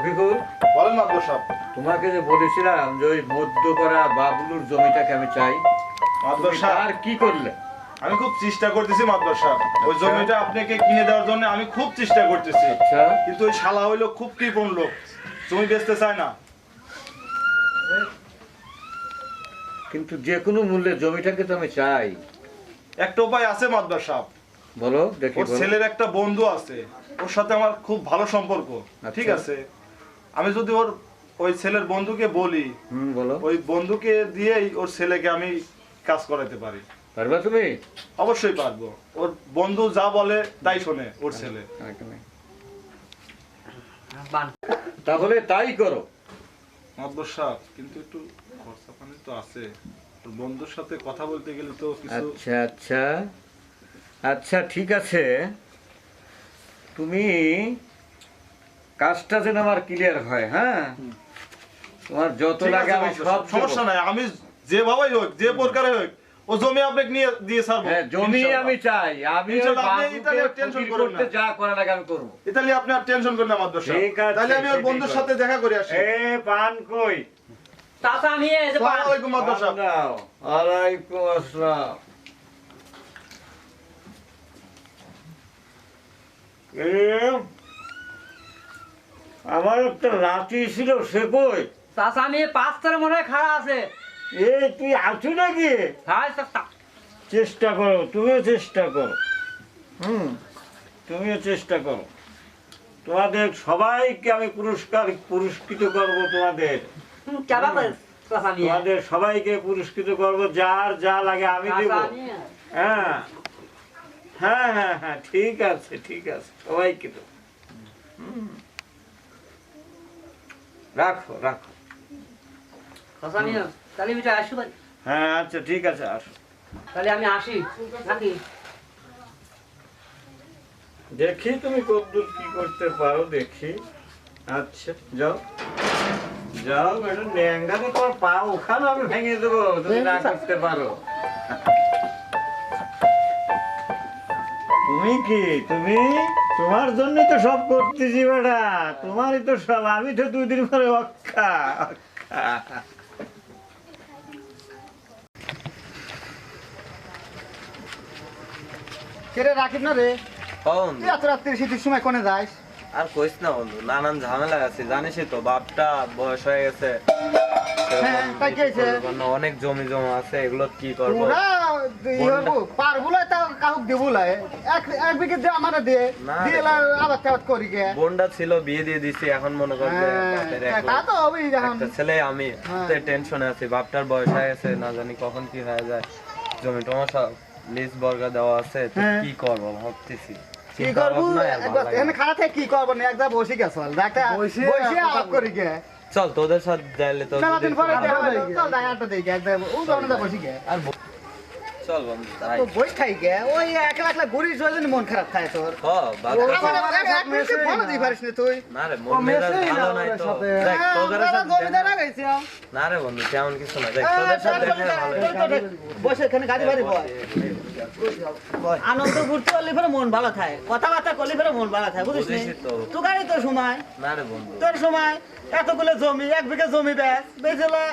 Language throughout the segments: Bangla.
রফিকুল, বলেন মাদবর সাহেব। তোমাকে যে বলেছিলাম যে ওই মধ্যপাড়া বাবলুর জমিটাকে আমি চাই, মাদবর সাহেব আর কি করলে? আমি খুব চেষ্টা করতেছি মাদবর সাহেব, ওই জমিটা আপনাকে কিনে দেওয়ার জন্য আমি খুব চেষ্টা করতেছি। আচ্ছা, কিন্তু ওই শালা হইলো খুব কৃপণ লোক, জমি বেচতে চায় না। কিন্তু যে কোনো মূল্যে জমিটাকে তো আমি চাই। একটা উপায় আছে মাদবর সাহেব। বলো দেখি। ওর বলো। ছেলের একটা বন্ধু আছে, ওর সাথে আমার খুব ভালো সম্পর্ক। আচ্ছা। ঠিক আছে, আমি যদি ওই ছেলের বন্ধুকে বলি, বলো। ওই বন্ধুকে দিয়েই ওর ছেলেকে আমি কাজ করাতে পারি। পারবা তুমি? অবশ্যই পারবো। ওর বন্ধু যা বলে তাই শোনে ওর ছেলে। তাহলে তাই করো। মাদবর সাহেব, কিন্তু একটু খরচা পানি তো আছে, ওর বন্ধুর সাথে কথা বলতে গেলে তো কিছু। আচ্ছা আচ্ছা আচ্ছা, ঠিক আছে, তুমি কাজটা যেন আমার ক্লিয়ার হয়। হ্যাঁ, তোমার যত ঠিক লাগে আছে আমি মাদবর সব সাহেব, সমস্যা নাই। আমি যেভাবেই হোক, যে প্রকারে হোক, ও জমি আপনাকে নিয়ে দিয়ে ছাড়বো। হ্যাঁ, জমি ইনশাআল্লাহ। আমি চাই। আমি ওই ইনশাআল্লাহ, আপনি এটা নিয়ে বাবুকে টেনশন খুশি করবেন করতে না। যা করা লাগে আমি করবো। ইতালি আপনি আর টেনশন করেন না মাদবর সাহেব। ঠিক আছে, তাহলে আমি ওর সেটাই বন্ধুর করো। সাথে দেখা করে আসি। এ পান কই? চাচা নিয়ে এসে পান। আসসালামু আলাইকুম মাদবর সাহেব। দাও। ওয়ালাইকুম আসসালাম। আমার একটা লাঠি ছিল, সে কই? চাচা নিয়ে 5টার মনে হয় খাড়া আছে। এ তুই আছো নাকি? হাই চাচা। চেষ্টা করো, তুমিও চেষ্টা করো। তুমিও চেষ্টা করো। তোমাদের সবাইকে আমি পুরস্কৃত করব। তোমাদের কেডা করে চাচা নিয়ে? তোমাদের সবাইকে পুরস্কৃত করব, যার যা লাগে আমি দেব। চাচা নিয়ে। হ্যাঁ হ্যাঁ হ্যাঁ হ্যাঁ, ঠিক আছে ঠিক আছে, সবাইকে দেব। রাখো রাখো। চাচা নিয়ে। তাহলে আমি আসি ভাই। হ্যাঁ আচ্ছা, ঠিক আছে, আসো। তাহলে আমি আসি নাকি? দেখি তুমি কতদূর কি করতে পারো, দেখি। আচ্ছা, যাও যাও, ম্যাডাম। ন্যাংগাতে তোমার পা ওখানে আমি ভেঙে দেবো, তুমি না করতে পারো। তুমি কি, তুমি তোমার জন্যই তো সব করতেছি বেটা, তোমারই তো সব। আমি তো 2 দিন পরে অক্ষা অক্ষা। কেরে রাখিব না রে, বন্ধু তুই এত রাত্রে শীতের সময় কোনে যাস? আর কইস না বন্ধু, নানান ঝামেলা আছে জানিসই তো, বাপটা বয়স হয়ে গেছে। হ্যাঁ, তাই কি হয়েছে? অনেক জমি জমা আছে, এগুলো কি করবো? তোরা পারগুলো তাও কাহুক দেবুলাই, এক বিঘে দে আমারে দে, না দিয়ে রে। আবার তেমন করি গে। বোনটা ছিল, বিয়ে দিয়ে দিছি, এখন মনে কর যে বাপের হ্যাঁ, একলা। তা তো হবেই এখন। একটা ছেলে আমি, হ্যাঁ। টেনশনে আছি। বাপটার বয়স হয়ে গেছে, না জানি কখন কি হয়ে যায়। জমি টমা সব লিজ বর্গা দেওয়া আছে, তো হ্যাঁ। কি করবো ভাবতেছি। কি চিন্তা করবো ভাবনায় আর ভালো একবার লাগে এখানে না। খারাপ থেকে কি করবো না, একবার বসে গেছ বসে আলাপ করি গে। চল তোদের সাথে যাইলে তো মেলা দিন পরে ভালো দেখা লাগে। হলো, চল যাই আড্ডা দিই গে, একবার ও যাবো না বসে গে। আর চল বন্ধু তাই। তো বই খাই গে, ওই একলা একলা ঘুরি চলে মন খারাপ খায় তোর। এক মিনিট ভালো দিই পারিস না তুই। না রে, মন মেজাজ ভালো নাই তো। দেখ তোদের সাথে জমিদার আগাইছি না রে বন্ধু, তেমন কিছু না। দেখ তোদের সাথে দেখা ভালো লাগে। বসে এখানে গাড়ি বাড়ি বল। আনন্দ ঘুরতে পারলে ফেরে মন ভালো থাকে, কথাবার্তা করলে ফেরে মন ভালো থাকে, বুঝিস বুঝিসই তো। তো গাড়ি তোর সময়, না রে বন্ধু, তোর সময় এতগুলো জমি, 1 বিঘা জমি বেচলে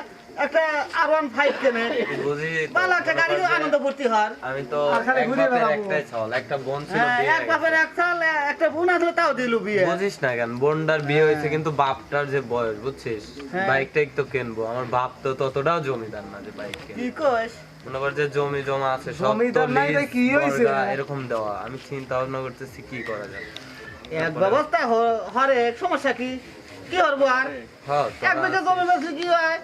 একটা R15 কেনে, বুঝি তো। ভালো একটা গাড়ি আনন্দ ফুর্তি হয়। আমি তো আর খালি এক ঘুরে বাপের বেড়াবো। একটাই ছল, একটা বোন ছিল, হ্যাঁ, বিয়ে এক হয়ে বাপের গেছে। এক চাল, একটা বোন আসলে তাও দিলু বিয়ে। বুঝিস না কেন, বোনটার বিয়ে হয়েছে কিন্তু বাপটার যে বয়স, বুঝছিস, হ্যাঁ। বাইকটা একটু কিনবো। আমার বাপ তো ততটাও জমিদার না যে বাইক কি কিনবো। কইস? মনে কর যে জমি জমা আছে সব তো জমিদার নাই রে, কি লিজ হইছে? বর্গা এরকম দেওয়া। আমি চিন্তা ভাবনা করতেছি কি করা যায়। এক ব্যবস্থা হরে সমস্যা কি কি করবো আর? হ্যাঁ, এক বিঘা জমি বেচলে কি হয়?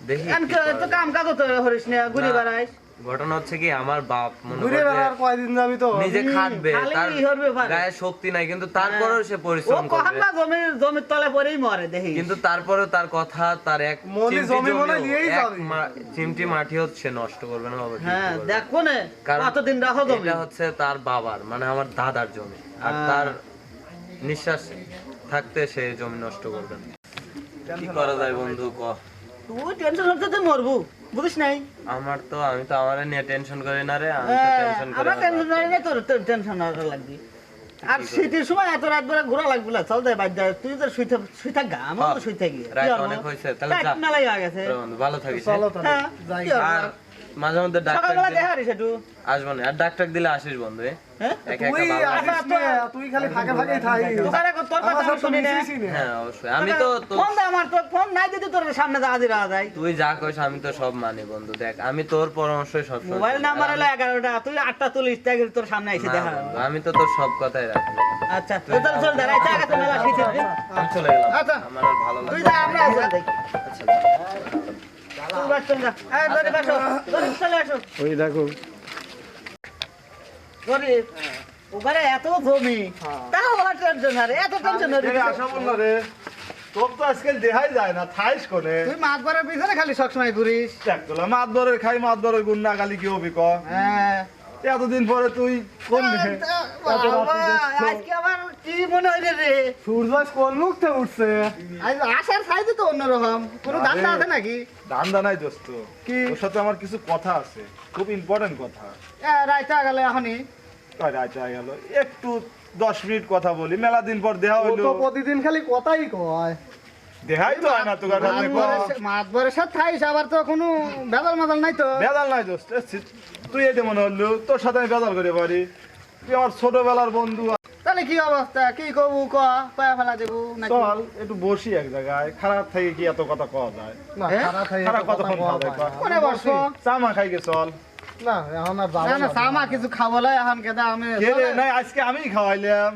দেখি কি এনকে করা তো যায়। কাম কাজ তো হরিস না, ঘুরে না। বেড়াইস। ঘটনা হচ্ছে কি, আমার বাপ মনে ঘুরে কর যে বেড়ার কয়দিন যাবি তো? নিজে খাটবে, খালি তার হরবে পারে। গায়ে শক্তি নাই, কিন্তু তারপরেও সে ও পরিশ্রম কখন করবে। না জমির তলে পরেই মরে দেখি। কিন্তু তারপরেও তার কথা, তার এক চিমটি জমিও, এক চিমটি মাটিও সে নষ্ট করবে না বাবা, হ্যাঁ, দেখো না কারণ কতদিন রাখো জমি। এটা হচ্ছে তার বাবার, মানে আমার দাদার জমি, আর হ্যাঁ। তার নিঃশ্বাস থাকতে সে জমি নষ্ট করবে না। কি করা যায় বন্ধু ক? তুই টেনশন হচ্ছে তুই মরবু, বুঝিস নাই? আমি তো আমারে নিয়ে টেনশন করি না রে, আমি তো টেনশন করি আমার আমার টেনশন বাপকে। নাই, তোর টেনশন লাগবে। আর শীতের সময় এত রাত বেলা ঘোরা লাগবে না, চল যাই বাদ দে, তুই তো শুই থাক গা, আমার তো শুই থাকি রাত অনেক হয়েছে, তাহলে যা। মেলাই হয়ে গেছে। বন্ধু ভালো থাকিস। চলো তাহলে হ্যাঁ, যাই। কি হবে? আর মাঝে মধ্যে ডাক্তার সকালবেলা দেখা হারিস একটু। আসবো না, আর ডাক্তার দিলে আসিস বন্ধু। হ্যাঁ? একা তুই একা ভালো লাগে। আসিস না, তুই খালি ফাঁকে ফাঁকেই থাকিস। দোকানে তোর কথা আমার আমি সাথে শুনি না। মিশিস না। হ্যাঁ অবশ্যই, আমি তো ফোন দে আমার, তোর ফোন নাই যদি তোর সামনে হাজির হওয়া যায়। তুই যা কইস আমি তো সব মানি বন্ধু। দেখ আমি তোর পরামর্শই সব সময় মোবাইল শুনি। নাম্বার আর হলো 11টা, তুই 8টা তুলিস, তাই তোর সামনে এসে না দেখা। বন্ধু, আমি তো তোর সব কথাই রাখি। আচ্ছা, তুই চল চল দাঁড়াই, চা গেছে মেলা শীতের দিন। আমি চলে গেলাম, আচ্ছা। আমার আর ভালো তুই লাগে যা, আমরা আসি দেখি। আচ্ছা তুই বাস চল যা। এই জরিপ আসো, জরিপ চলে আসো। ওই দেখো জরিপ, ওখানে এত জমি, তাও আর টেনশন আরে, এত টেনশন হচ্ছে। এরে আশা বললো রে, তোর তো আজকাল দেখাই যায় না, থাইস কোনে? তুই মাছ ধরার পিছনে খালি সবসময় ঘুরিস। দেখ তোলা মাতবরের খাই, মাতবরের গুণ না গালি কি হবি ক? হ্যাঁ। এতদিন পরে তুই কোন দিকে? বাবা, আজকে আমার কি মনে হয় রে? সূর্য আজ কোন মুখ থেকে উঠছে? আজ আসার সাইজে তো অন্যরকম, কোনো ধান্দা আছে নাকি? ধান্দা নাই দোস্ত, কি? তোর সাথে আমার কিছু কথা আছে, খুব ইম্পর্টেন্ট কথা। রাইতে গেলে এখনই। কয় রাত হয়ে গেল, একটু 10 মিনিট কথা বলি, মেলা দিন পর দেখা ও হইলো। তো প্রতিদিন খালি কথাই কয়। দেখাই তো হয় না তোর সাথে ক। মাছ বরের সাথে খাইস, আবার তো কোনো বেদাল মাদাল নাই তো। বেদাল নাই দোস্ত, তুই এটা মনে হলো তোর সাথে আমি বেদাল করে পারি? তুই আমার ছোটবেলার বন্ধু। তাহলে কি অবস্থা, কি করবো কয়া ফেলা দেবো নাকি? চল একটু বসি এক জায়গায়, খারাপ থেকে কি এত কথা কওয়া যায়? না, হ্যাঁ? খারাপ হয়ে খারাপ কথা কতক্ষণ কওয়া খাওয়া যায় যায়। কয়? কোনে বসবো? চা মা খাই গে চল। না, এখন আর যাবো না না, না। সামা কিছু খাবো লাই এখন কেদা আমি। কে রে, নাই আজকে আমিই খাওয়াইলাম।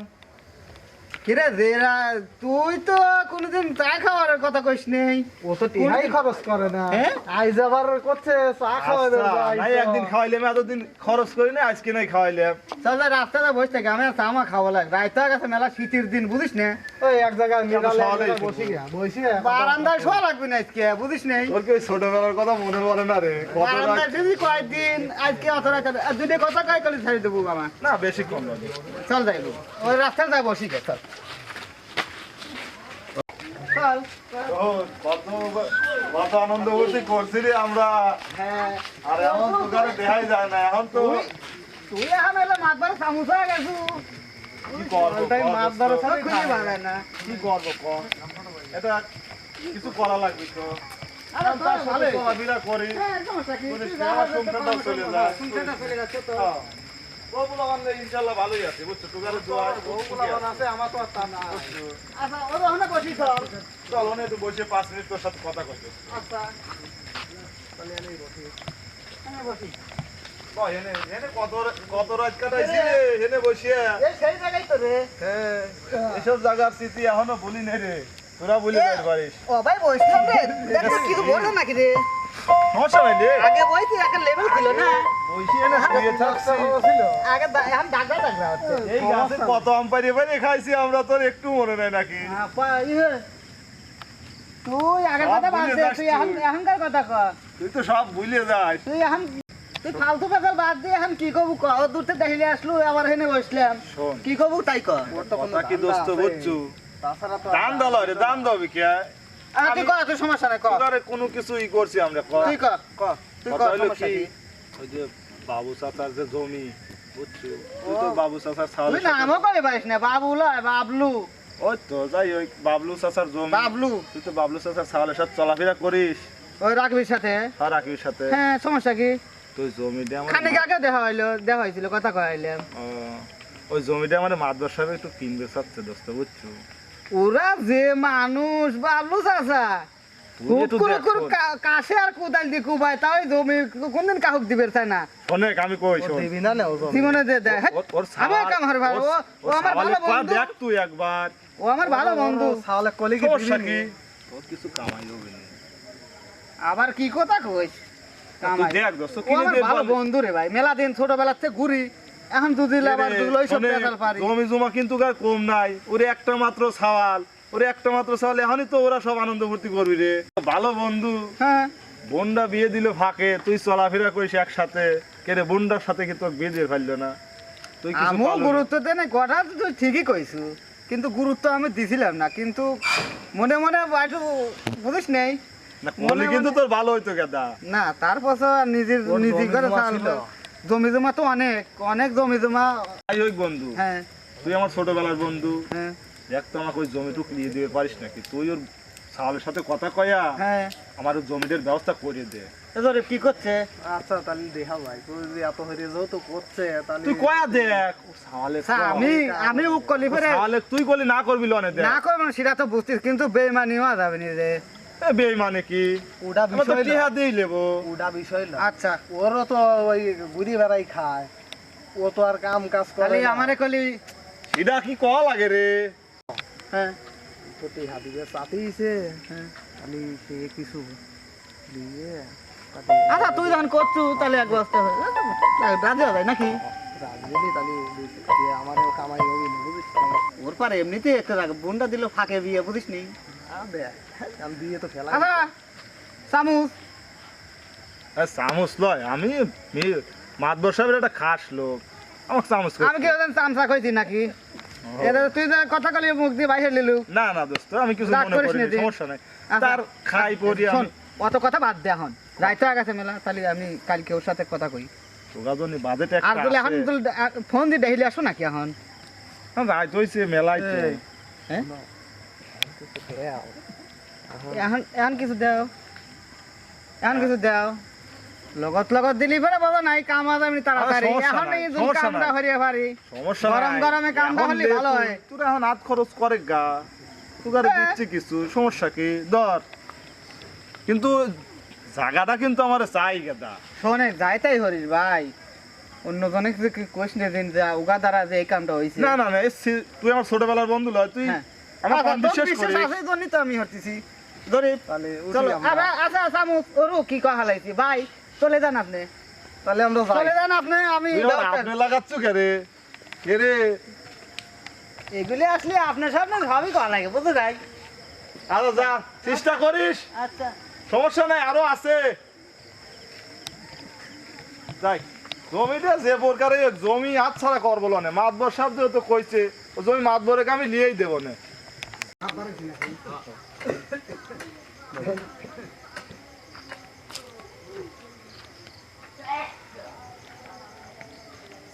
কিরে জেরা, তুই তো কোনোদিন চা খাওয়ার কথা কইস নেই। ও তো টিহাই খরচ করে না। হ্যাঁ? আইজ আবার করছে চা খাওয়াবে আচ্ছা, নাই একদিন খাওয়াইলাম, এতদিন খরচ করি না, আজকে নাই খাওয়াইলাম। চল যাই রাস্তাতে বসে থাকি, আমি আর চামা খাবো লাগ। রাইতে গেছে মেলা শীতের দিন, বুঝিস না? ওই এক জায়গায় মিলালে সকালেই বসি গিয়া বসি বারান্দায় শোয়া লাগবে না আজকে, বুঝিস নেই? তোর কি ওই ছোটবেলার কথা মনে পড়ে না রে? কত রাত- বারান্দায় শুধু কয়েকদিন, আজকে অত রাত আর দুটো কথা কয় কলি ছাড়ি দেবো আমার। না বেশি কম লাগে। চল যাইবো, ওই রাস্তায় যাই বসি গে, চল চল। ও, কত আনন্দ করছি করছি রে আমরা। হ্যাঁ, আর এখন তো কারো দেখাই যায় না, এখন তো তুই এখন এলে মাছ ধরে সামোসা গেছু, কি করবো ওটাই কর মাছ দোস্ত? ধরার সব খুঁজে পাবে না। কি করবো ক? এটা কিছু করা লাগবে তো। আরে তার সাথে ভালোই। চলাফেরা করি। হ্যাঁ, সমস্যা কি? করিস তুই না, যা আমার করতে সংসারটাও পারবি, চলে যায়। সংসারটা চলে যাচ্ছে তো। হ্যাঁ। ওগুলো আমাদের ইনশাআল্লাহ ভালোই আছে, বুঝছো? তোকারে দোয়া আছে আমার তো আর তা না। আচ্ছা, ওর ওখানে বসি চল। চল ওনে একটু বসে 5 মিনিট তোর সাথে কথা কইতে। আচ্ছা। এখানে বসি। কই এনে কত রাত কাটাইছি রে, এনে বসিয়া। এই সেই জায়গায় তো রে। হ্যাঁ, এসব জায়গার স্মৃতি এখনো ভুলি নাই রে। তোরা ভুলে যাইতে পারিস। ও ভাই বসলাম রে। দেখো কিছু বললো নাকি রে? সমস্যা নাই রে। আগে বইতে একটা লেভেল ছিল না। বসি এনে শুয়ে থাকছি। ছিল আগে এখন ডাকরা ডাকরা হচ্ছে। এই গাছে কত আম পাড়িয়ে পাড়িয়ে খাইছি আমরা, তোর একটু মনে নাই নাকি? তুই আগের কথা বাদ দে, তুই এখনকার কথা কর। তুই তো সব ভুলে যাস। তুই ফালতু পেছাল বাদ দিয়ে এখন কি করবো ক? ও দূর থেকে দেখিলে আসলো, আবার হেনে বসলাম। শোন, কি করবো তাই কর। কথা কি দোস্ত বুঝছু? তাছাড়া তো দাম দাও রে, দাম দাও কে? তুই কর, তুই সমস্যা নাই কর। তোরে কোনো কিছু ই করছি আমরা কর। তুই কর, কর। তুই কথা কর, হলো সমস্যা কি, কি? ওই যে বাবু চাচার যে জমি, বুঝছো? তুই তো বাবু চাচার তুই ছাওয়ালের নামও করে পারিস না, বাবু লয়, বাবলু। ওই তো যাই ওই বাবলু চাচার জমি। বাবলু, তুই তো বাবলু চাচার ছাওয়ালের সাথে চলাফেরা করিস ওই রাখবির সাথে। আর রাকির সাথে। হ্যাঁ, সমস্যা কি? তুই জমিটা আমার খানিক আগে দেখা হয়েছিল, কথা কইলাম। ওই জমিটা আমার মাদবর সাহেব একটু কিনবে চাচ্ছে দোস্ত, বুঝছো? ওরা যে মানুষ, বাবলু চাচা তুই একটু দেখ শোন। কাশে আর কোদাল দিয়ে কুবাই, তাই জমি কোনদিন কাহুক দিবে চাই না। অনেক আমি কই শোন। দিবি না না ও জমি। জীবনে যে দেখ, ওর আমি কাম হার ভালো, ও আমার ভালো বন্ধু, দেখ তুই একবার। ও আমার ভালো বন্ধু। তাহলে কলি কি সমস্যা দিবি কি? নি? তোর কিছু কামাই হবে না। আবার কি কথা কইস? তুই কামাই। দেখ দোস্ত ও কিনে আমার দে ভালো বল। বন্ধু রে ভাই, মেলা দিন ছোটবেলা থেকে ঘুরি, এখন দুদিন আবার দুলোই সব পেতাল পারি। জমি জমা কিন্তু আর কম নাই, ওরে একটা মাত্র সওয়াল, ওরে একটা মাত্র সওয়াল, এখনই তো ওরা সব আনন্দ ফুর্তি করবি রে। ভালো বন্ধু, হ্যাঁ, বোনটা বিয়ে দিল ফাঁকে, তুই চলাফেরা করিস একসাথে, কে রে বোনটার সাথে কি তোর বিয়ে দিয়ে ফেললো না? তুই কিছু আমিও পারলি না। গুরুত্ব দেয় না, কথা তো তুই ঠিকই কইছু, কিন্তু গুরুত্ব আমি দিছিলাম না, কিন্তু মনে মনে একটু বুঝিস নেই না করলে কিন্তু তোর ভালো হইতো গেদা। না, তারপর নিজের ওর নিজে জমি করে জমা চাল ছিল? জমি জমা তো অনেক অনেক জমি জমা। তাই ওই বন্ধু, হ্যাঁ, তুই আমার ছোটবেলার বন্ধু, হ্যাঁ দেখ তো আমাকে ওই জমিটুকু নিয়ে দিতে পারিস নাকি? তুই ওর সালের সাথে কথা কয়া হ্যাঁ আমার ওই জমিটার ব্যবস্থা করে দে। জরিপ কি করছে? আচ্ছা তাহলে দেখা ভাই, তুই যদি এত হয়ে যাও তো করছে তাহলে তুই কয়া দেখ ও সালে আমি ও কলি ফেরে সালে তুই কলি না করবি লনে দেখ। না করবো না সেটা তো বুঝতিস, কিন্তু বেইমানি হওয়া যাবে না রে। এ বেইমানে কি? ওটা আমরা তো বিষয় না, টিহা দিয়ে লেবো। ওটা বিষয় না। আচ্ছা ওরও তো ওই ঘুরি বেড়াই খায়, ও তো আর কাম কাজ করে তাহলে না। আমারে কলি এটা কি কয়া লাগে রে? হ্যাঁ তো টিহা দিবে চাতিয়েছে, খালি সে কিছু দিয়ে আচ্ছা তুই যখন করছু তাহলে এক বস্তা রাজি হবে নাকি? রাজবেলি তাহলে দিয়ে আমারও কামাই হবে না, বুঝিস না? ওর পারে এমনিতে একটা রাখ বোনটা দিল ফাঁকে বিয়ে, বুঝিস নি? আমি দিয়ে তো ফেলা আচ্ছা চামুচ চামচ লয়, আমি মাতবর সাহেবের একটা খাস লোক, আমার চামচ আমি কি ওজন চামচা কইছি নাকি? এটা তুই যা কথা কলি মুখ দিয়ে বাইরে লিলু। না না দোস্ত, আমি কিছু রাগ মনে করিস করি নি তুই? সমস্যা নাই। আচ্ছা, তার খাই পড়ি শোন, আমি অত কথা বাদ দে এখন। রাইতে হয়ে গেছে মেলা, তাহলে আমি কালকে ওর সাথে কথা কই। তোগাজনি বাজেট আর একটা তুই এখন আছে। তুই ফোন দিয়ে দেখিলে আসো নাকি এখন? রাইত হইছে মেলাই তো। এই, হ্যাঁ এখন এখন কিছু দেও, এখন কিছু দেও। লগত লগত দিলি পরে বাবা নাই কাম আজ আমি তাড়াতাড়ি সমস্যা এখন নাই, এই যে সমস্যা কামটা নাই। হরিয়ে পারি। সমস্যা গরম নাই। গরমে কামটা এখন হলে দে ভালো তুই, হয়। তোর এখন হাত খরচ করে গা, তোর দিচ্ছি কিছু, সমস্যা কি ধর, কিন্তু জায়গাটা কিন্তু আমার চাই গেদা। শোনে যাইতাই হরিস ভাই, অন্যজনে কিছু কোশ্চেন দিন যা উগা দ্বারা যে এই কামটা হইছে। না না না, তুই আমার ছোটবেলার বন্ধু লয়, তুই হ্যাঁ। আমার আচ্ছা, কম তোর বিশ্বাস বিশ্বাস করিস। আছে জন্যই তো আমি হরতেছি। জরিপ তাহলে চলো উঠি আমরা। আচ্ছা চামুচ ওরও কি কয়া হালাইছি ভাই, চলে যান আপনি, তাহলে আমরা যাই। চলে যান আপনি, আমি তুই আমার আপনি লাগাচ্ছ কে রে? কে রে? এগুলি আসলে আপনার সামনে সবই কয়া লাগে, বুঝতে যাই। আরো যা, চেষ্টা করিস, আচ্ছা সমস্যা নাই, আরো আছে। যাই, জমিটা যে প্রকারে জমি হাত ছাড়া করবো না, মাতবর সাহেব যেহেতু কইছে ও জমি মাতবরেকে আমি নিয়েই দেবো না।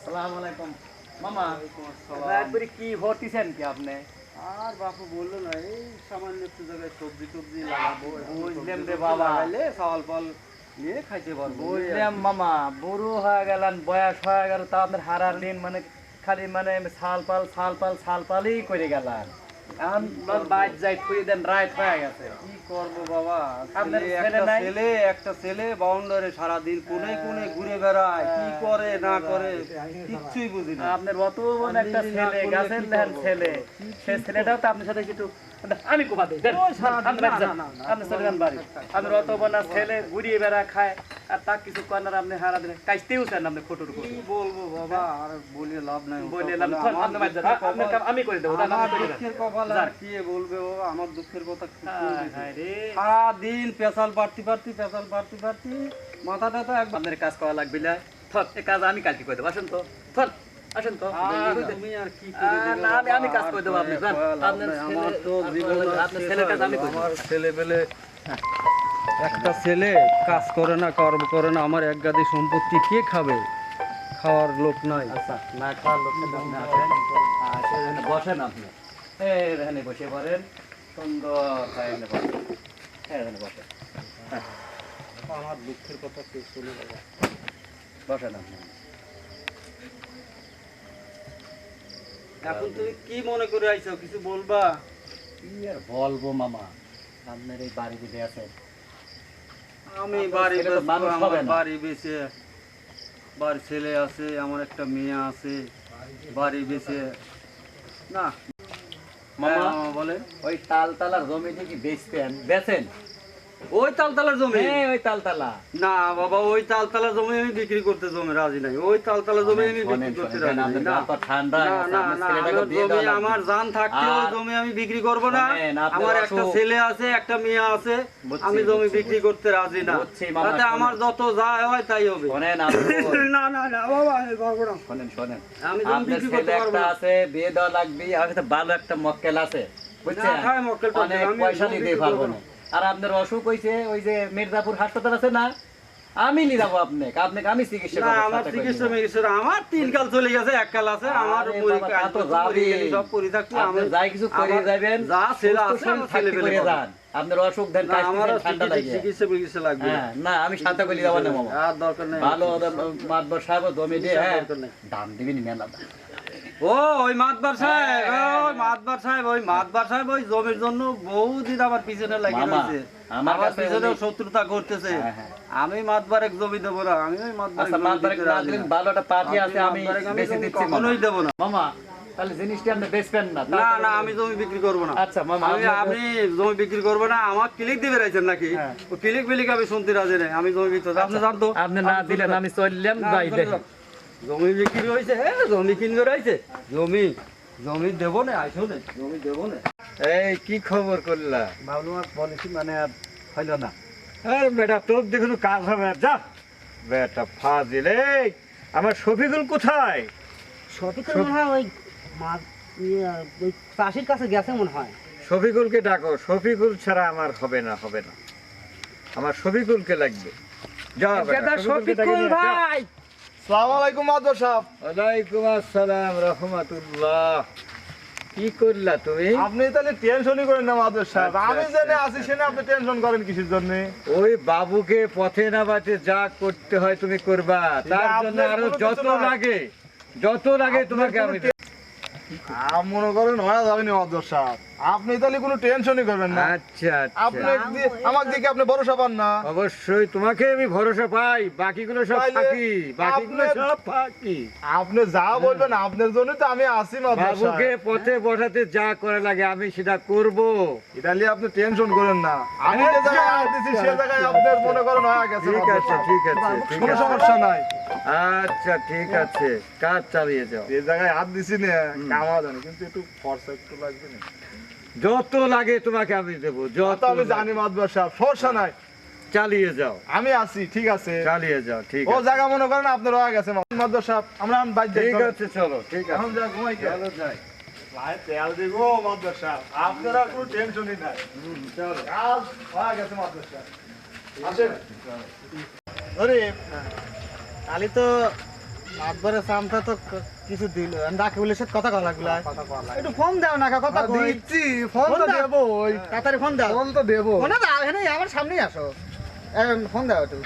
সালাম আলাইকুম মামা। একবারে কি ভর্তিছেন কি আপনি? আর বাপু বললো না, এই সামান্য একটু জায়গায় সবজি টবজি লাগাবো, বুঝলাম রে বাবা, লাগাইলে চাল ফল নিয়ে খাইতে পারবো। বুঝলাম মামা, বুড়ো হয়ে গেলেন, বয়স হয়ে গেল, তা আপনার হারার দিন মানে খালি মানে ছাল পালই করে গেলেন। এখন বাইর যাই খুঁজে দেন, রাইট হয়ে গেছে। কি করবো বাবা, আপনার ছেলে ছেলে একটা নাই? ছেলে একটা ছেলে বাউন্ডারে সারাদিন কোনে কোনে ঘুরে বেড়ায়, কি করে না করে কিচ্ছুই বুঝি না। আপনার অত বড় একটা ছেলে, গাছের ধ্যান ছেলে, সেই ছেলেটাও তো আপনার সাথে কিছু আমি কোপা দিই দেন, আপনি বাড়ি যান, আপনি চলে যান বাড়ি। আপনার অত বড় ছেলে ঘুরিয়ে বেড়া খায়, আর তা কিছু কর্নার আপনি হারা দিলেন, কাইতেও চান আপনি ফটো কি বলবো বাবা, আর বলে লাভ নাই। বললেন আপনি বাড়ি যান, আপনার কাম আমি করে দেবো, আমার আপনি করে দেন। দুঃখের কপাল যান। আর কি বলবে বাবা, আমার দুঃখের কথা কি হায় হায় রে। সারাদিন পেশাল পারতি মাথাটা তো একবার। আপনার কাজ করা লাগবে না, থর এই কাজ আমি কালকে করে দেবো, আসেন তো, থর আসেন তো। আর তুমি আর কি করে দেবে না, বাবা, আমি কাজ করে দেবো, আপনি যান। আপনার আমার তো ছেলে- জীবন আপনার ছেলের কাজ আমি করে দেবো। আমার ছেলে পেলে একটা ছেলে কাজ করে না, কর্ম করে না, আমার এক গাদি সম্পত্তি কে খাবে? খাওয়ার লোক নাই। আচ্ছা, না খাওয়ার লোক থাকলে আপনি আসেন। আচ্ছা, এখানে বসেন আপনি। এই এখানে বসে পড়েন, সুন্দর হয় এখানে বসেন। এখানে বসেন। হ্যাঁ, আমার দুঃখের কথা কে চলে যাবে? বসেন আপনি। এখন তুমি কি মনে করে আইছো, কিছু বলবা? কি আর বলবো মামা, আপনার এই বাড়ি যদি আছে, আমি আপনার বাড়ি ছেলে তো বেচবো, মানুষ আমার হবে না। বাড়ি বেচে, বাড়ি ছেলে আছে, আমার একটা মেয়ে আছে, বাড়ি বেচে না। মামা, মামা বলেন, ওই তালতলার জমিটি কি বেচতেন? বেচেন? ওই তালতলার জমি? হ্যাঁ, ওই তালতলা। না বাবা, ওই তালতলা জমি আমি বিক্রি করতে রাজি নাই। ওই তালতলা জমি আমি শোনেন, বিক্রি করতে শোনেন, রাজি নাই। আপনার না গাল তো ঠান্ডা না হয়ে গেছে, না আপনার না, ছেলেটাকে আমার দিয়ে জমি, দেওয়া লাগবে। আমার জান থাকতে ওই আর- জমি আমি বিক্রি করব না। শোনেন, আপনার আমার একটা অসুখ- ছেলে আছে, একটা মেয়ে আছে, বুঝছি, আমি জমি বুঝছি, বিক্রি করতে রাজি না। বুঝছি মামা, তাতে শোনেন। আমার যত যা হয় তাই হবে। শোনেন, আপনি না না না বাবা, আমি পারবো না। শোনেন, শোনেন, আমি জমি আপনার বিক্রি করতে ছেলে পারবো একটা না। আছে, বিয়ে দেওয়া লাগবে, আর একটা ভালো একটা মক্কেল আছে, বুঝছেন? না, খায় মক্কেল টক্কেল, অনেক আমি পয়সা জমি দিতে বিক্রি পারবো করবো না। আর আপনার অসুখ হইছে, ওই যে মির্জাপুর হাসপাতাল আছে না, আমি নিয়ে যাবো আপনাকে আমি চিকিৎসা না করবো, আমার সাথে করে চিকিৎসা নিয়ে যাবো। মিকিৎসা আমার 3 কাল চলে গেছে, 1 কাল আছে আমার। আরে ওই বাবা, কাজ তা তো করতে যাবেই। পারি, সব করে থাকলে আপনি আমি যাই কিছু করে আমার যাবেন, যা ছেলে সুস্থ আছে শরীর আমার থাকতে ছেলে করে পেলে যান। আপনার অসুখ দেন, না আমার ঠান্ডা লাগে। চিকিৎসা মিকিৎসা লাগবে না। হ্যাঁ, না আমি সাথে করে যাবো না মামা। আর দরকার নেই। ভালো মাতবর সাহেব জমি দিয়ে, হ্যাঁ, দরকার নেই। দাম দিবি নি মেলা। ও ওই মাতবার সাহেব, ওই মাতবার সাহেব, ওই মাতবার সাহেব ওই জমির জন্য বহুদিন আমার পিছনে লাগিয়ে মামা, রয়েছে। আমার আমার কাছে পিছনেও উনি- শত্রুতা করতেছে। হ্যাঁ, হ্যাঁ। আমি মাতবার এক জমি দেবো না, আমি ওই মাতবার আচ্ছা, মাতবারে না দিলেন, ভালো একটা পার্টি আছে, আমি বেশি দিচ্ছি মামা। কখনোই দেবো না। মামা, তাহলে জিনিসটি আপনি বেচবেন না? না না আমি জমি বিক্রি করবো না। আচ্ছা মামা, আমি জমি বিক্রি করবো না। আমার ক্লিক দিবে রাখছেন নাকি? হ্যাঁ। ও ক্লিক বিলিক আমি শুনতে রাজি নেই। আমি জমি বিক্রি করবো। আপনি জানতো আপনি না দিলেন, আমি চললাম, যাই দেখি। জমি বিক্রি হয়েছে, হ্যাঁ জমি কিনবে রয়েছে। জমি দেবো না, আইসো না, জমি দেবো না। এই কি খবর করলা? ভাবলাম আর পলিসি মানে আর হইল না। আরে বেটা, তোর দেখুন কাজ হবে না, যা বেটা ফাজিল। এই আমার শফিকুল কোথায়? শফিকুল মনে হয় ওই ওই চাষির কাছে গেছে মনে হয়। শফিকুলকে ডাকো, শফিকুল ছাড়া আমার হবে না, হবে না। আমার শফিকুলকে লাগবে। যা বেটা, শফিকুলকে ডেকে নিয়ে আয়, যা। আসসালামু আলাইকুম মাদবর সাহেব। ওয়ালাইকুম আসসালাম রহমাতুল্লাহ। কি করলা তুমি? আপনি তাহলে টেনশনই করেন না মাদবর সাহেব, আচ্ছা, আমি আচ্ছা, জেনে আচ্ছা। আছি সেনে আপনি টেনশন করেন কিসের জন্য? ওই বাবুকে পথে নামাতে যা করতে হয় তুমি করবা, তার জন্য আপনার আরো কোনো কিছু যত নয়। লাগে তোমাকে আমি দেব। মনে করেন হয়ে যাবে না মাদবর সাহেব, আপনি তাহলে কোনো টেনশনই করবেন না। আচ্ছা আপনি আচ্ছা, আমাকে দেখে আপনি ভরসা পান না। অবশ্যই তোমাকে আমি ভরসা পাই, বাকিগুলো সব তাইলে ফাঁকি, বাকিগুলো আপনার- সব ফাঁকি। আপনি যা বলবেন আপনার জন্য তো আমি আছি মাদবর বাবুকে সাহেব। পথে বসাতে যা করা লাগে আমি সেটা করব। এটা নিয়ে আপনি টেনশন করেন না, আমি যে জায়গায় হাত দিছি সে জায়গায় আপনার মনে করেন হয়ে গেছে ঠিক মাদবর আছে, সাহেব। ঠিক আছে, ঠিক কোনো আছে। সমস্যা নাই। আচ্ছা ঠিক আছে, কাজ চালিয়ে যাও। যে জায়গায় হাত দিছি না কামা জানি, কিন্তু একটু খরচা একটু লাগবে না। যত লাগে তোমাকে আমি দেবো, যত তো আমি লাগে। জানি মাদবর সাহেব, সমস্যা নাই, চালিয়ে যাও, আমি আছি, ঠিক আছে। চালিয়ে যাও, ঠিক ও আছে, জায়গা মনে করেন আপনার হয়ে গেছে মাদবর সাহেব, আমরা এখন বাইরে যাই, ঠিক চলো। আছে, চলো, ঠিক আছে, এখন যা ঘুমাই গে। চলো যাই। ভাই তেল দিব মাদবর সাহেব, আপনারা কোনো টেনশনই নাই। চলো। কাজ হয়ে গেছে মাদবর সাহেব, আসেন। আরে কালি তো মাতবরের সামটা তো কিছু দিল, ডাকে বলে সে কথা কলা লাগলো। একটু ফোন দাও না, কথা কই। দিচ্ছি, ফোন তো ফোন দাও। দেবো, ওই তাড়াতাড়ি ফোন দাও। ফোন তো দেবো। ফোন দাও, এখানে আমার সামনেই আসো। ফোন দাও একটু,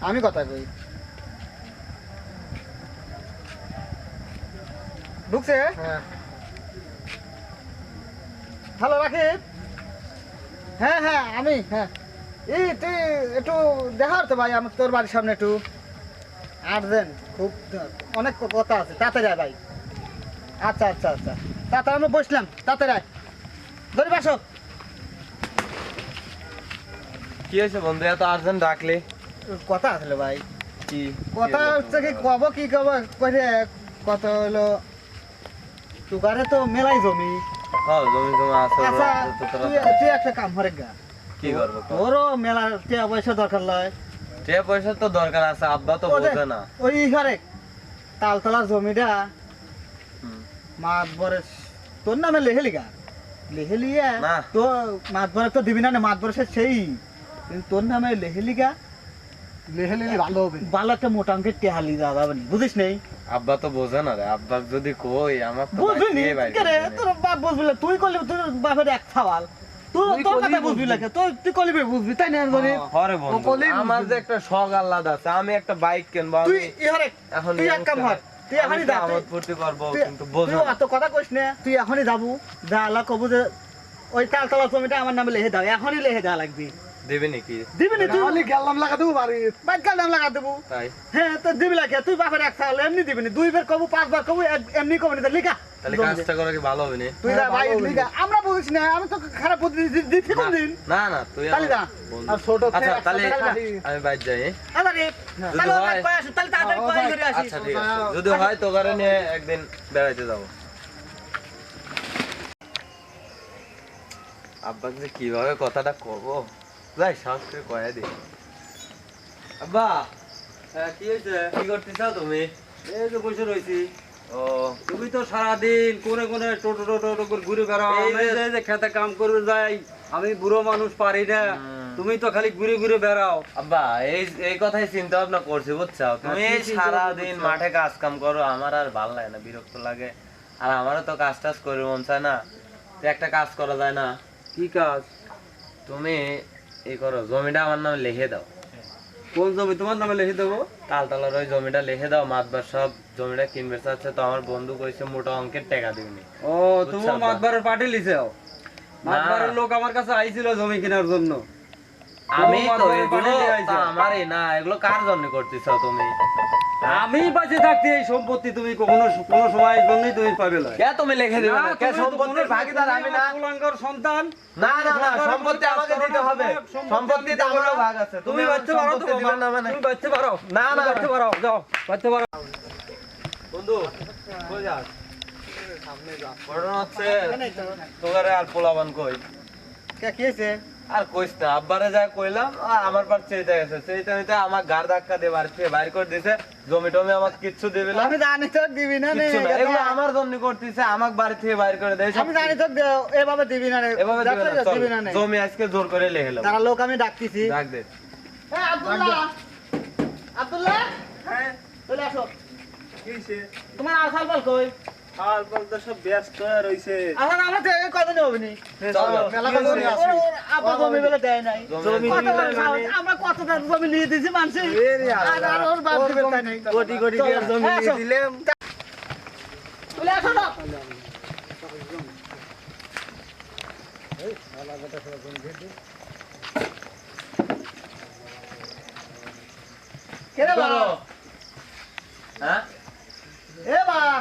আমি কথা কই। ঢুকছে? হ্যাঁ। হ্যালো রাকিব। হ্যাঁ হ্যাঁ আমি, হ্যাঁ এই তুই একটু দেখার তো ভাই আমার তোর বাড়ির সামনে একটু আর্জেন্ট, খুব অনেক কথা আছে, তাড়াতাড়ি আয় ভাই। আচ্ছা আচ্ছা আচ্ছা, তাড়াতাড়ি আমি বসলাম, তাড়াতাড়ি আয়, ধরে বাসো। কি হয়েছে বন্ধু, এত আর্জেন্ট ডাকলে? কথা আসলে ভাই, কি কথা হচ্ছে কি কব কি কব করে, কত হলো তুকারে তো মেলাই জমি। হ্যাঁ জমি জমা আছে, আচ্ছা তো তোরা তুই একটা কাম করে গা, কি করবো? তোরও মেলা টাকা পয়সা দরকার লয়। টাকা পয়সা তো দরকার আছে, আব্বা তো ওদের- বোঝে না। ওই ঘরে তালতলার জমিটা হুম। মাতবরের তোর নামে লেহেলিগা, লেহেলিয়া না। তো মাতবরে তো দিবি না, মাতবরে সেই কিন্তু তোর নামে লেহেলিগা লেহেলে ভালো হবে। ভালো একটা মোটা অঙ্কের টেহালি দেওয়া যাবে না, বুঝিস নেই? আব্বা তো বোঝে না রে, আব্বা যদি কই আমার তো বুঝবি নি? বাইরে বাইরে কে রে, যাবে না। তোর বাপ বুঝবি না, তুই করলি তোর বাপের এক সওয়াল, তুই তুই তোর করলেই কথা বুঝবি না, তুই করলি বুঝবি, তাই না? জরিফ? হরে বন্ধু, কলেই আমার বুঝবি। যে একটা শখ আহ্লাদ আছে, আমি একটা বাইক কিনবো। তুই আমি ইহারে এখন তুই এক কাম কর, তুই এখনই যা, আমোদ ফুর্তি করবো, তুই- কিন্তু বোঝে তুই না। অত কথা কইস না, তুই এখনই যাবো, যা আল্লাহ কবু যে ওই তালতলা জমিটা আমার নামে লেহে দাও, এখনই লেহে দেওয়া লাগবে। দেবে নাকি? দিবি না তুই? তাহলে গেলাম লাগা দেবো বাড়ি। বাইক কাল দাম লাগা দেবো। তাই হ্যাঁ তো দিবি লাগে, তুই বাপের এক সাল এমনি দিবি না, 2 বার কবু 5 বার কবু এমনি কবু না, লিখা তাহলে কাজটা করে কি ভালো হবে না? তুই যা ভাই লিখা, আমরা বুঝিস না, আমি তো খারাপ বুদ্ধি দিচ্ছি কোন দিন। না না তুই তাহলে যা। বন্ধু। আর ছোট আচ্ছা তাহলে তাহলে আমি বাইরে যাই, হ্যাঁ? আরে যদি তাহলে হয়- কয় আসি, তাহলে তাড়াতাড়ি কয় করে আসি। আচ্ছা ঠিক আছে, যদি হয় তো ঘরে নিয়ে একদিন বেড়াইতে যাবো। আব্বাকে যে কিভাবে কথাটা কব, যাই সাহস করে কয়ে দিই। আব্বা হ্যাঁ কি হয়েছে? কি করতেছ তুমি? এই যে বসে রয়েছি। ও তুমি তো সারাদিন কোনে কোনে টোটো টোটো টোটো করে ঘুরে বেড়াও, এই আমি যে- যে খেতে কাম করবে যাই, আমি বুড়ো মানুষ পারি না। তুমি তো খালি ঘুরে ঘুরে বেড়াও। আব্বা এই কথাই চিন্তা ভাবনা করছি বুঝছো, তুমি কি চিন্তা সারা ভাবনা দিন করছো? মাঠে কাজ কাম করো, আমার আর ভালো লাগে না, বিরক্ত লাগে। আর আমারও তো কাজ টাজ করে মন চায় না, তো একটা কাজ করা যায় না? কি কাজ? তুমি এই করো, জমিটা আমার নামে লিখে দাও। কোন জমি তোমার নামে লিখে দেবো? তালতলার ওই জমিটা লিখে দাও, মাতবার সব জমিটা কিনবে চাচ্ছে, তো আমার বন্ধু কইছে মোটা অঙ্কের টাকা দিবনি। ও তুমি বুঝছো, মাতবারের পার্টি লিছেও? মাতবারের লোক আমার কাছে আইছিল জমি কেনার জন্য। আমি তো মাতবারের এগুলো পার্টি নিয়ে আইছো। তা আমারই না, এগুলো কার জন্য করতেছো তুমি? আমি বাঁচে থাকতে এই সম্পত্তি তুমি কখনো কোনো সময় এই জন্যই তুমি পাবে না। কে তুমি লিখে দিবে না, না? কে তুমি তো সম্পত্তির কোনো ভাগীদার আমি না? কুলাঙ্গার সন্তান। না না না, সম্পত্তি আমাকে দিতে হবে, সম্পত্তিতে আমারও ভাগ আছে। তুমি আমার বাঁচতে পারো তো সম্পত্তি দিবে না মানে? তুমি বাঁচতে পারো? না, না, তুমি বাঁচতে পারো, যাও বাঁচতে পারো। বন্ধু কই যাস? সামনে যা। ঘটনা হচ্ছে তোগারে আর পোলাবান কই? কি হয়েছে? আর কইস না, আব্বারে যা কইলাম আর আমার পার চেইতে গেছে, চেইতে নিতে আমার গাড় ধাক্কা দিয়ে বাড়ি থেকে বাইর করে দিছে। জমি টমি আমার কিচ্ছু দিবি না, আমি জানি তো দিবি না নে, কিচ্ছু না, এগুলো আমার জন্য করতেছে, আমাকে বাড়ি থেকে বাইর করে দেয়। আমি জানি তো এভাবে দিবি না রে, এভাবে দিবে না, চল, দিবি না নে। জমি আজকে জোর করে লিখে নেব। তারা লোক আমি ডাকতেছি। ডাক দে। এই আব্দুল্লাহ, আব্দুল্লাহ, হ্যাঁ চলে আসো। কি হইছে? তোমার আসাল বল কই? আর বলতে সব ব্যস্ত হয়ে রইছে। আমার আমরা তো এই কদিন হবে নি। চল, মেলা কথা বলি, ওর আব্বা জমি বলে দেয় নাই। জমি কত দিবে বড় না সাহস, আমরা কতটা জমি নিয়ে দিয়েছি মানুষে। আর ওর বাপ দিবে তাই নাই। কোটি কোটি টাকার জমি হ্যাঁ, দিয়ে আসো। দিলাম। চলে আসো না। কে রে বাবা? হ্যাঁ? এ বাবা,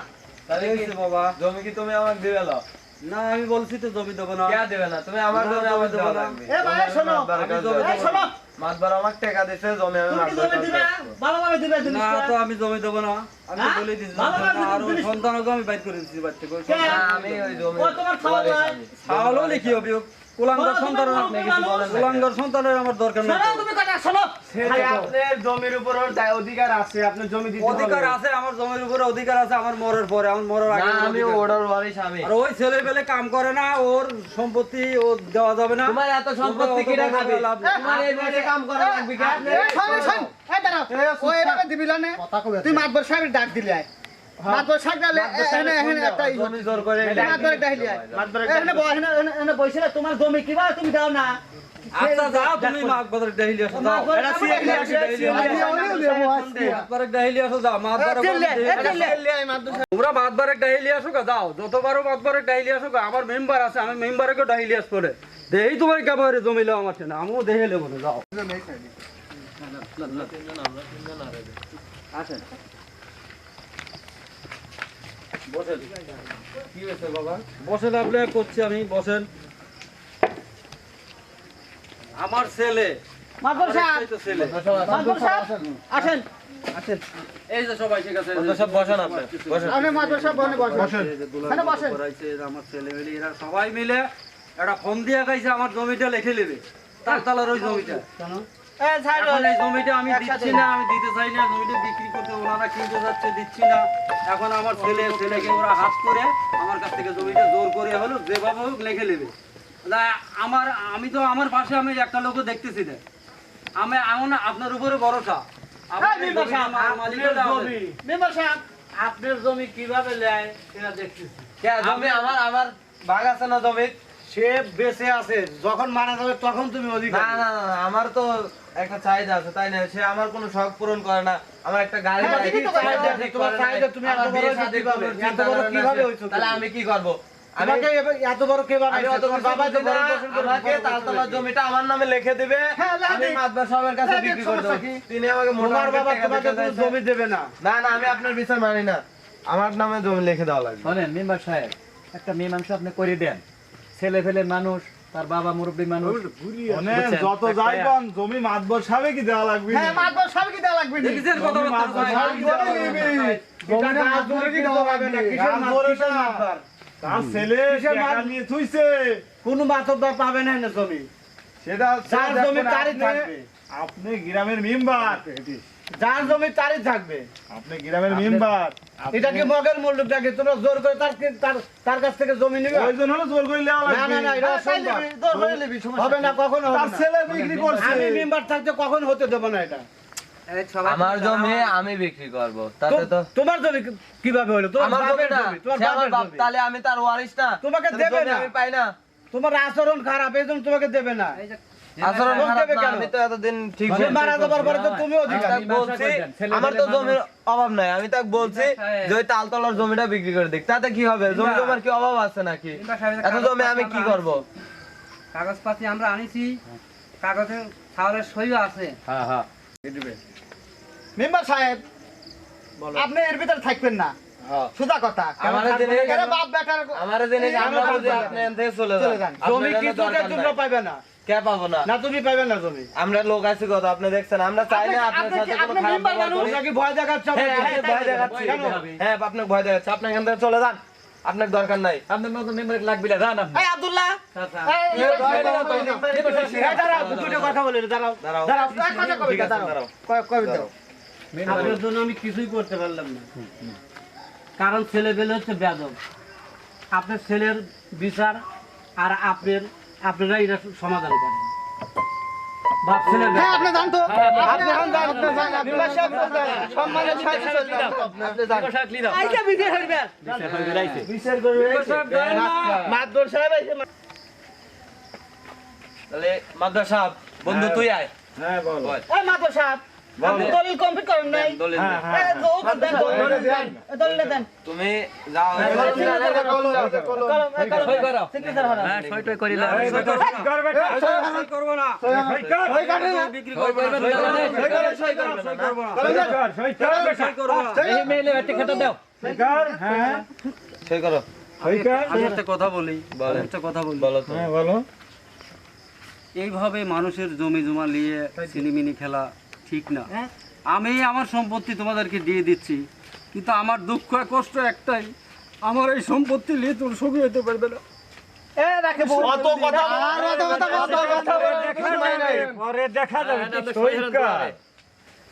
তাহলে কি হয়েছে বাবা? জমি কি তুমি আমাকে দিবে না? না আমি বলছি তো জমি দেবো না। কে দিবে না? তুমি আমার না, জমি জমি আমার দেবো দেওয়া না। লাগবে। এ ভাই, শোনো, এই শোনো, মাতবার আমাকে টাকা দিছে, জমি আমি তুমি কি মাতবার জমি দিবে? ভালোভাবে দিবে না জিনিসটা। তো আমি জমি দেবো না, আমি হ্যাঁ? বলে দিচ্ছি। ভালোভাবে আর ওই জিনিস- সন্তানকে আমি বাইর করে দিচ্ছি বাড়ি থেকে। ওই কে? না, আমি ওই জমি ও তোমার খাওয়া ওয়ারিশ যায়? আমি। তাহলে হলে কি হবে? কুলাঙ্গার বলো, সন্তানের তোমার আপনি কিছু বলেন না। কুলাঙ্গার সন্তানের আমার দরকার নেই। শোনো, তুমি কথা শোনো। ছেলে আপনার জমির উপর অধিকার আছে, আপনি জমি দিতে অধিকার হবে। আছে, আমার জমির উপরে অধিকার আছে আমার মরার পরে, আমার মরার আগে না, আমার আমি অধিকার। ওটার ওয়ারিশ আমি। আর ওই ছেলে পেলে কাম করে না, ওর সম্পত্তি ও দেওয়া যাবে না। তোমার এত সম্পত্তি তোমরা কিনা অত খাবে? বড় লাভ নেই। তোমার এই বয়সে কাম করা লাগবে কি? শোন, শোন, এই দাঁড়াও। ও এভাবে দিবি না নে। তুই মাতবর সাহেবের ডাক দিলি আয়। মাতবর সাহেব ডালে এখানে একটা জমি জোর করে মাতবরের ডাকলি আয়। এখানে এখানে বসে না, তোমার জমি কিবা তুমি দাও না। আচ্ছা যাও তুমি মাতবারের ডাহিলি আসো, যাও। মাতবরের ডাকলি মাতবারের ডাহিলি আসো, যাও। মাতবারের তোমরা মাতবারের ডাহিলি আসো গা, যাও। যতবারও মাতবারের ডাহিলি আসো গা, আমার মেম্বার আছে, আমি মেম্বারকে ডাহিলি আস করে দেই। তোমার কেবারে জমিলে আমার ঠেনা, আমিও দেখে নেবো না, যাও। আসেন বসেন। কি হয়েছে বাবা? বসেন, আপনি করছি আমি, বসেন। আমার ছেলে, মাতবর সাহেব, এই তো ছেলে, মাতবর সাহেব, আসেন। এই যে সবাই ঠিক আছে, বন্ধু সব বসেন আপনি, বসেন। আপনি মাতবর সাহেব বসেন। এই যে দুলাল এখানে বসেন। করাইছে, এই যে আমার ছেলে মিলে, এরা সবাই মিলে একটা ফোন দিয়া গাইছে আমার জমিটা লিখে নেবে, তালতলার ওই জমিটা। এই ছাড়ো। এখন এই জমিটা আমি দিচ্ছি না, আমি দিতে চাই না, জমিটা বিক্রি করতে ওনারা কিনতে যাচ্ছে, দিচ্ছি না। এখন আমার ছেলেকে ওরা হাত করে আমার কাছ থেকে জমিটা জোর করে হলো যেভাবে হোক লিখে নেবে। আমি তো আমার পাশে আমি একটা লোকও দেখতেছি না, আমি এমন আপনার উপরে ভরসা। আপনি এই মেম্বার সাহেব, আমার মালিকের জমি, মেম্বার সাহেব, আপনার জমি কিভাবে নেয় সেটা দেখতেছি। কে জমি আমার ভাগ আছে না জমি? সে বেঁচে আছে, যখন মারা যাবে তখন তুমি না অধিকার। না না, আমার তো একটা চাহিদা আছে, তাই না? সে আমার কোনো শখ পূরণ করে না, আমার একটা গাড়ি হ্যাঁ, বাড়ি ঠিকই তো চাহিদা কথা, ঠিক তোমার করে চাহিদা নাই, তুমি আমার এত বড় বিয়ে হইছো শাদী কিভাবে? করবো, এত চিন্তা বড় করে না কিভাবে সে। হইছো তুমি? তাহলে আমি কি করবো? আমি তোমাকে এত বড় কে আমি বানাইছে? অত তোমার কিছু বাবা বুঝি যে না, বড় পোষণ করে আমাকে বড় তালতলার পোষণ করে। জমিটা আমার নামে লিখে দিবে, হ্যাঁ, লেখে আমি দিন। মাতবার সাহেবের কাছে লেখে দিন, বিক্রি করে দেবো। সমস্যা কি? তিনি আমাকে মোটা তোমার অঙ্কের বাবা টাকা তোমাকে দিতে কোনো চাইছে। জমি দেবে না। না না, আমি আপনার বিচার মানি না, আমার নামে জমি লিখে দেওয়া লাগবে। শোনেন মেম্বার সাহেব, একটা মীমাংসা আপনি করে দেন। ছেলে ফেলে মানুষ, তার বাবা মুরব্বী মানুষ, অনেক বুঝছেন? যত যাইবন জমি মাতবর সাহেবে কি দেওয়া লাগবে? হ্যাঁ মাতবর সাহেব কি দেওয়া লাগবে নি? দেখেছেন কত জমি মাতবর সাহেব কি দেওয়া লাগবে? জমিটা মাতবরে কি দেওয়া লাগবে না? কিসের গাছ ধরে কিসের না। মাতবার? তার ছেলে কিসের টাকা মাত- নিয়ে থুইছে, কোনো মাতব্বার পাবে না না জমি। সেটা হচ্ছে যার জমি দেখুন তারই আপনি- থাকবে। আপনি গ্রামের মেম্বার, যার জমি তারই থাকবে। আপনি গ্রামের মেম্বার, এটা কি মগের মূল্যটাকে তোমরা জোর করে তার কাছ থেকে জমি নিবে? প্রয়োজন হলে জোর করে নেওয়া না না না, লাগবে। এটা অসম্ভব। হবে না, কখনো হবে তার না। ছেলে বিক্রি করছে। আমি মেম্বার থাকতে কখনো হতে দেবো না এটা। আমার জমি আমি বিক্রি করব, তাতে তো তোমার জমি কিভাবে হলো? তোমার আমার জমি বাপের না, জমি, তোমার সে আমার বাপের বাপ, জমি। তাহলে আমি তার ওয়ারিশ না, তোমাকে তাহলে দেবে জমি না। আমি পাই না। তোমার আচরণ খারাপ, এই জন্য তোমাকে দেবে না। আচরণ লোক খারাপ দেবে না, কেন? আমি তো এতদিন ঠিক সে মারা যাবার পরে তো তুমিও আমি অধিকারী। তাকে বলছি, আমার তো জমির অভাব নাই, আমি তাকে বলছি যে ওই তালতলার জমিটা বিক্রি করে দিক, তাতে কি হবে? জমি জমার কি অভাব আছে নাকি? এত জমি আমি কি করব? কাগজপাতি আমরা আনিছি, কাগজে ছাওয়ালের সইও আছে। হ্যাঁ হ্যাঁ, মেম্বার সাহেব, আপনি এর ভিতরে থাকবেন না, সোজা কথা। আমারে জেনে- এরা বাপ বেটার আমার জিনিস আমরা আমরা বুঝি, থাকবো আপনি না। এখান থেকে চলে চলে যান, যান। জমি আপনার কিছুতে দরকার তোমরা নাই। পাইবে না। কে পাবো না? না, তুমি পাইবে না জমি। আমরা লোক আছি কত, আপনি দেখছেন, আমরা চাই না আপনার সাথে কোনো আপনি খারাপ মেম্বার ব্যবহার মানুষ করি। নাকি ভয় দেখাচ্ছে? হ্যাঁ, আপনি ভয় দেখাচ্ছি। কেন? হ্যাঁ, আপনাকে ভয় দেখাচ্ছি, আপনি এখান থেকে চলে যান, আপনার দরকার নাই। আপনার মতো মেম্বার লাগবে না, জান আপনি। এই আব্দুল্লাহ, এই, এই, দাঁড়াও, দুটো কথা বলি, দাঁড়াও, দাঁড়াও। দাঁড়াও, এক কথা কবি, ঠিক আছে, দাঁড়াও। দাঁড়াও। কবি দাও। আপনার জন্য আমি কিছুই করতে পারলাম না, কারণ ছেলে পেলে হচ্ছে বেয়াদব। আপনার ছেলের বিচার আর আপনারা এটা সমাধান করেন। বাপ ছেলে হ্যাঁ, আপনি জান তো। আপনি এখন যান, আপনি যান, মেম্বার সাহেব, সম্মানের সাথে চলে যান। আইসা বিচার হইবে। বিচার করবে। মাদবর সাহেব আইসা। তাহলে মাদ্রাস সাহেব, বন্ধু তুই আয়। হ্যাঁ বল। বল। এই মাদবর সাহেব, আপনি দলিল কমপ্লিট করেন নাই? দলিল দে। এই দলিল দেন, দলিল দেন। তুমি যাও, কলম, সই করো। সিগনেচার হলো। কর বেটা। করবো না। সই কর। বিক্রি করবো না। সই কর, সই কর বেটা। করবো না। সই কর, হ্যাঁ। সই করো। সই কর। আমি একটা কথা বলি, বলেন। একটা কথা বলি। বলো তো। হ্যাঁ বলো। এইভাবে মানুষের জমি জমা নিয়ে সিনেমিনি খেলা ঠিক না। আমি আমার সম্পত্তি তোমাদেরকে দিয়ে দিচ্ছি, কিন্তু আমার দুঃখ আর কষ্ট একটাই, আমার এই সম্পত্তি নিয়ে তোর ছবি হতে পারবে না। এ রাখে বউ। অত কথা আর অত কথা বলতে হবে না। পরে দেখা যাবে, তুই সই কর।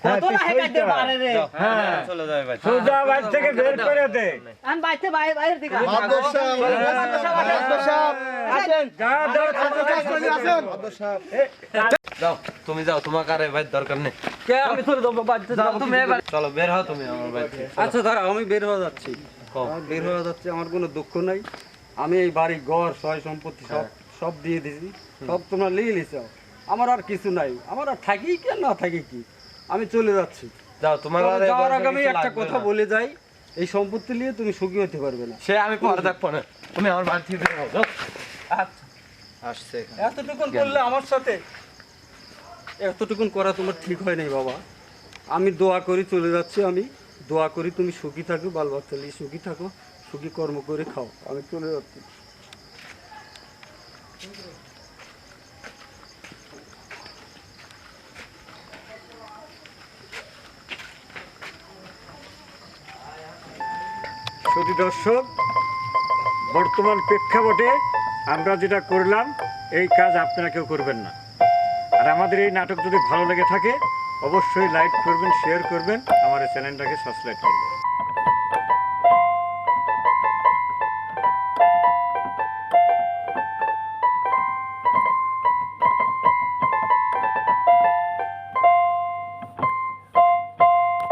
হ্যাঁ, কত তুই না সই হেকাইতে কর। পারে রে। হ্যাঁ। চলে যাবে ভাই। সোজা বাড়ি থেকে বের করে দে। আন বাইতে বাইরে দিকে। মাদবর সাহেব, মাদবর সাহেব, আসেন। যা দাও, যাও, তুমি যাও, তোমার কারে ভাই দরকার নেই। আমি তোর বাড়িতে যাও তুমি এবার। চলো বের হও তুমি আমার বাড়ি থেকে। আচ্ছা দাঁড়াও, আমি বের হয়ে যাচ্ছি। কও। আমার বের হয়ে যাচ্ছে, আমার কোনো দুঃখ নাই। আমি এই বাড়ি ঘর সয় সম্পত্তি সব দিয়ে দিয়েছি, সব তোমরা নিয়ে নিছো। আমার আর কিছু নাই, আমার আর থাকি কি আর না থাকি কি, আমি চলে যাচ্ছি। যাও, তোমার তবে আর এই যাওয়ার বয়সে আগে আমি কিছু একটা লাগবে কথা না। বলে যাই, এই সম্পত্তি নিয়ে তুমি সুখী হতে পারবে না। সে আমি পরে থাকবো না, তুমি আমার বাড়ি থেকে বের হও, যাও। আসছে এখানে। এতটুকুন করলে আমার সাথে, এতটুকুন করা তোমার ঠিক হয় নাই বাবা। আমি দোয়া করি চলে যাচ্ছি, আমি দোয়া করি তুমি সুখী থাকো, বাল বাচ্চা নিয়ে সুখী থাকো, সুখী কর্ম করে খাও। আমি চলে যাচ্ছি। শুধু দর্শক, বর্তমান প্রেক্ষাপটে আমরা যেটা করলাম এই কাজ আপনারা কেউ করবেন না। আর আমাদের এই নাটক যদি ভালো লেগে থাকে অবশ্যই লাইক করবেন, শেয়ার করবেন, আমার এই চ্যানেলটাকে সাবস্ক্রাইব করবেন।